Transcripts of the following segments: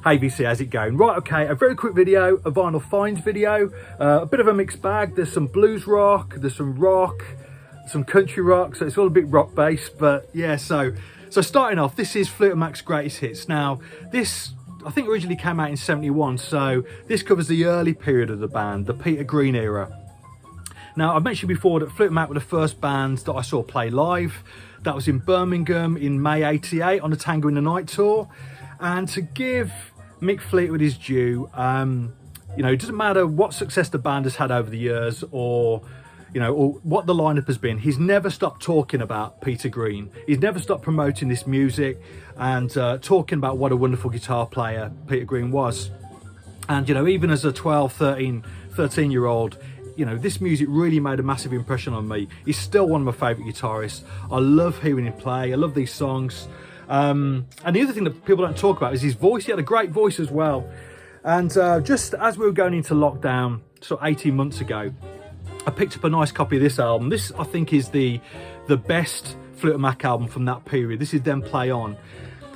Hey VC, how's it going? Right, okay, a very quick video, a vinyl finds video, a bit of a mixed bag. There's some blues rock, there's some rock, some country rock, so it's all a bit rock based, but yeah, so starting off, this is Fleetwood Mac's greatest hits. Now, this, I think, originally came out in '71, so this covers the early period of the band, the Peter Green era. Now, I've mentioned before that Fleetwood Mac were the first band that I saw play live. That was in Birmingham in May '88 on the Tango in the Night tour. And to give Mick Fleetwood his due, you know, it doesn't matter what success the band has had over the years, or you know, or what the lineup has been, he's never stopped talking about Peter Green. He's never stopped promoting this music and talking about what a wonderful guitar player Peter Green was. And you know, even as a 12, 13-year-old, you know, this music really made a massive impression on me. He's still one of my favourite guitarists. I love hearing him play. I love these songs. And the other thing that people don't talk about is his voice. He had a great voice as well. And just as we were going into lockdown, sort of 18 months ago, I picked up a nice copy of this album. This, I think, is the best Fleetwood Mac album from that period. This is them Play On.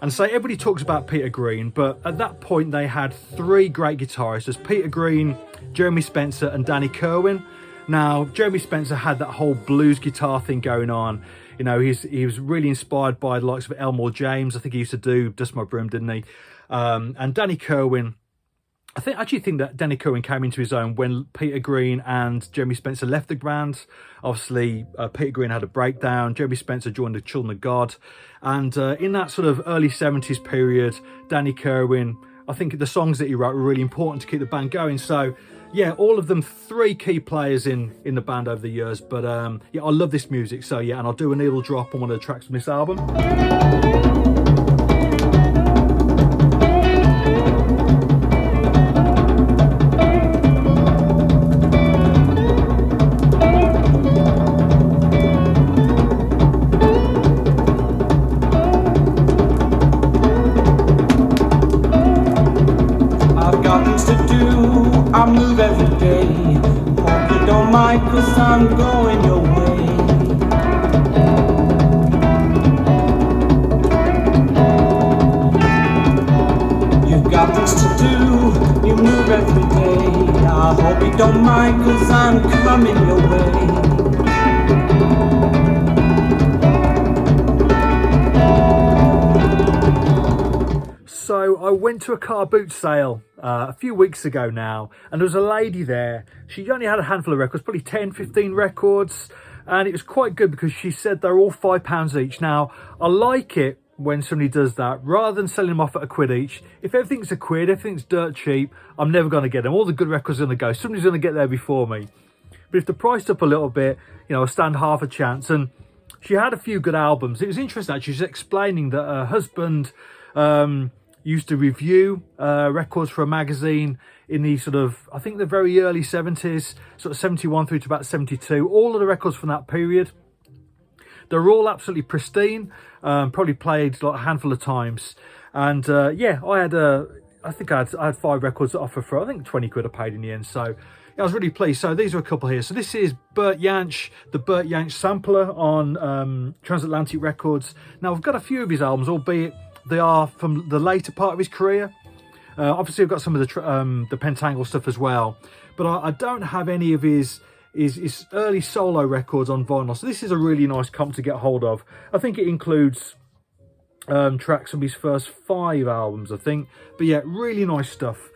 And so everybody talks about Peter Green, but at that point they had three great guitarists. There's Peter Green, Jeremy Spencer and Danny Kirwan. Now, Jeremy Spencer had that whole blues guitar thing going on. You know, he was really inspired by the likes of Elmore James. I think he used to do Dust My Broom, didn't he? And Danny Kirwan, I actually think that Danny Kirwan came into his own when Peter Green and Jeremy Spencer left the band. Obviously, Peter Green had a breakdown. Jeremy Spencer joined the Children of God. And in that sort of early 70s period, Danny Kirwan, I think the songs that he wrote were really important to keep the band going. So yeah, all of them three key players in the band over the years. But yeah, I love this music. So yeah, and I'll do a needle drop on one of the tracks from this album. I move every day. Hope you don't mind, 'cause I'm going your way. You've got things to do, you move every day. I hope you don't mind, 'cause I'm coming your way. So I went to a car boot sale a few weeks ago now, and there was a lady there. She only had a handful of records, probably 10, 15 records, and it was quite good because she said they're all £5 each. Now, I like it when somebody does that, rather than selling them off at £1 each. If everything's £1, everything's dirt cheap, I'm never going to get them. All the good records are going to go. Somebody's going to get there before me. But if they're priced up a little bit, you know, I stand half a chance. And she had a few good albums. It was interesting, actually. She was explaining that her husband used to review records for a magazine in the sort of, I think, the very early 70s, sort of 71 through to about 72. All of the records from that period, they're all absolutely pristine, probably played like a handful of times. And yeah, I think I had 5 records to offer for, I think, 20 quid I paid in the end. So yeah, I was really pleased. So these are a couple here. So this is Burt Jansch, the Burt Jansch sampler on Transatlantic Records. Now, I've got a few of his albums, albeit they are from the later part of his career. Obviously, I've got some of the Pentangle stuff as well, but I don't have any of his early solo records on vinyl. So this is a really nice comp to get hold of. I think it includes tracks from his first 5 albums, I think. But yeah, really nice stuff.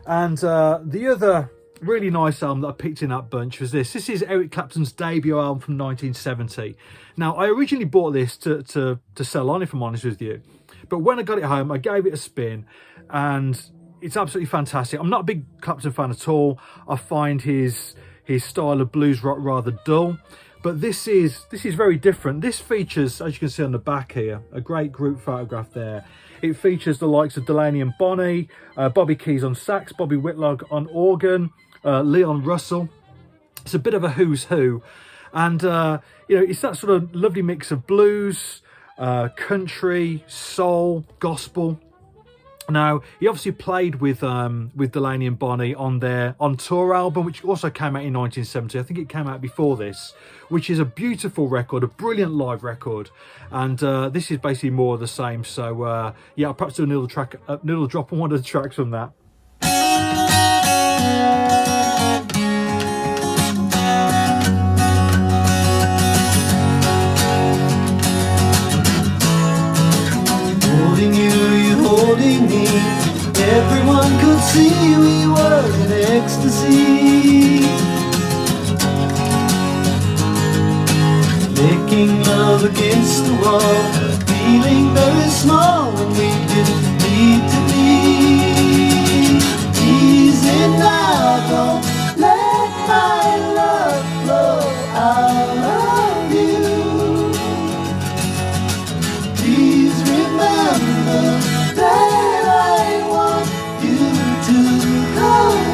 And the other really nice album that I picked in that bunch was this. This is Eric Clapton's debut album from 1970. Now, I originally bought this to sell on, if I'm honest with you. But when I got it home, I gave it a spin, and it's absolutely fantastic. I'm not a big Clapton fan at all. I find his style of blues rock rather dull. But this is very different. This features, as you can see on the back here, a great group photograph there. It features the likes of Delaney and Bonnie, Bobby Keys on sax, Bobby Whitlock on organ, Leon Russell. It's a bit of a who's who. And, you know, it's that sort of lovely mix of blues, country, soul, gospel. Now, he obviously played with Delaney and Bonnie on their On Tour album, which also came out in 1970. I think it came out before this, which is a beautiful record, a brilliant live record. And this is basically more of the same. So, yeah, I'll perhaps do a little drop on one of the tracks from that. Holding you holding me. Everyone could see we were in ecstasy. Making love against the wall, feeling very small when we didn't need to be. Easy now, don't let my love flow out of you. Please remember that I want you to come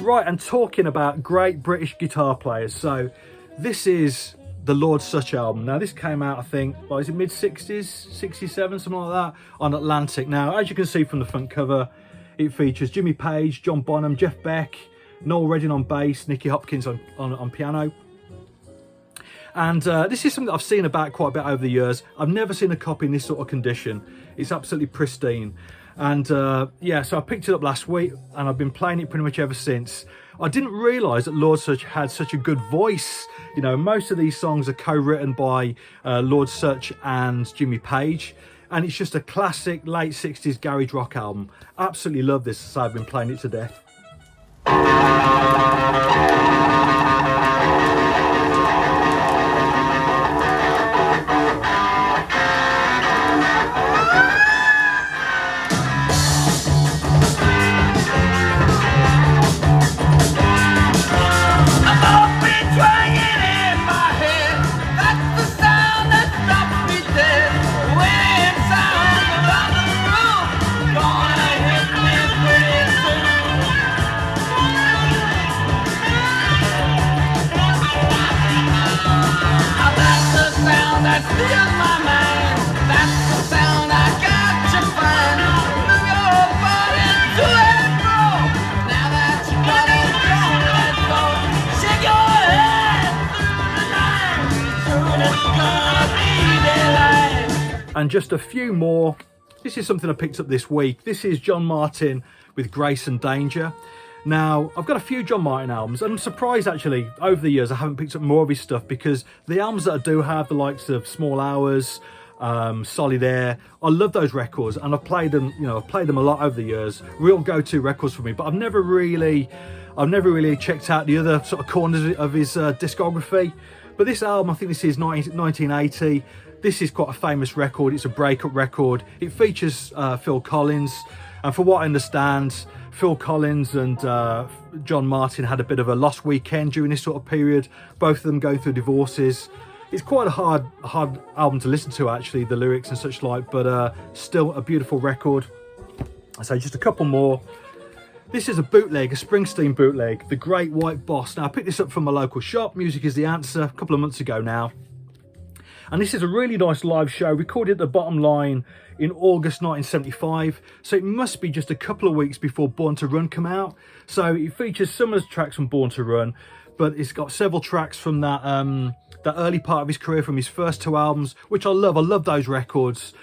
to. Right, and talking about great British guitar players, so this is the Lord Sutch album. Now, this came out, I think, well, is it mid-60s, 67, something like that, on Atlantic. Now, as you can see from the front cover, it features Jimmy Page, John Bonham, Jeff Beck, Noel Redding on bass, Nicky Hopkins on piano. And this is something that I've seen about quite a bit over the years. I've never seen a copy in this sort of condition. It's absolutely pristine. And yeah, so I picked it up last week and I've been playing it pretty much ever since. I didn't realise that Lord Sutch had such a good voice. You know, most of these songs are co-written by Lord Sutch and Jimmy Page. And it's just a classic late 60s garage rock album. Absolutely love this, so I've been playing it to death. And just a few more. This is something I picked up this week. This is John Martyn with Grace and Danger. Now, I've got a few John Martyn albums, and I'm surprised actually over the years I haven't picked up more of his stuff, because the albums that I do have, the likes of Small Hours, Solid Air, I love those records, and I've played them, you know, I've played them a lot over the years. Real go-to records for me, but I've never really checked out the other sort of corners of his discography. But this album, I think this is 1980. This is quite a famous record. It's a breakup record. It features Phil Collins, and for what I understand, Phil Collins and John Martyn had a bit of a lost weekend during this sort of period, both of them going through divorces. It's quite a hard album to listen to, actually, the lyrics and such like, but still a beautiful record. So just a couple more. This is a bootleg, a Springsteen bootleg, The Great White Boss. Now, I picked this up from my local shop, Music is the Answer, a couple of months ago now. And this is a really nice live show, recorded at the Bottom Line in August 1975. So it must be just a couple of weeks before Born to Run come out. So it features some of the tracks from Born to Run, but it's got several tracks from that early part of his career, from his first two albums, which I love. I love those records.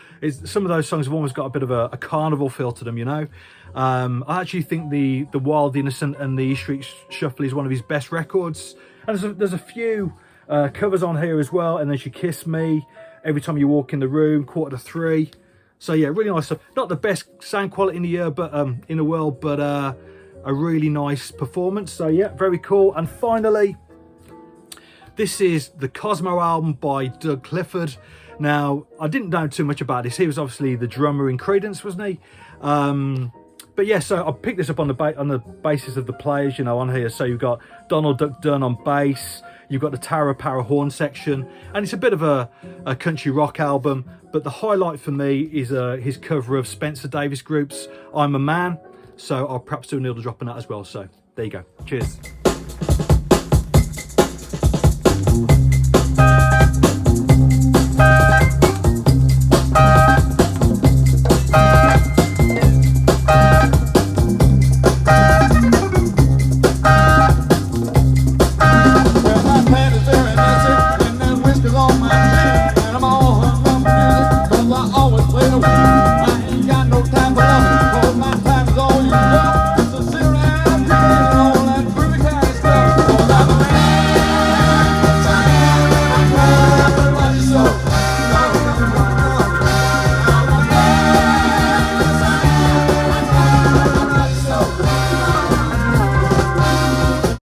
Some of those songs have almost got a bit of a carnival feel to them, you know. I actually think the Wild Innocent and the E Street Shuffle is one of his best records. And there's a few covers on here as well, and then She Kissed Me, Every Time You Walk in the Room, Quarter to Three. So yeah, really nice stuff. Not the best sound quality in the year, but in the world, but a really nice performance. So yeah, very cool. And finally, this is the Cosmo album by Doug Clifford. Now, I didn't know too much about this. He was obviously the drummer in Creedence, wasn't he? But yeah, so I picked this up on the basis of the players, you know, on here. So you've got Donald Duck Dunn on bass, you've got the Tara Power horn section, and it's a bit of a country rock album. But the highlight for me is his cover of Spencer Davis Group's I'm a Man. So I'll perhaps do a needle drop on that as well. So there you go. Cheers. Bye.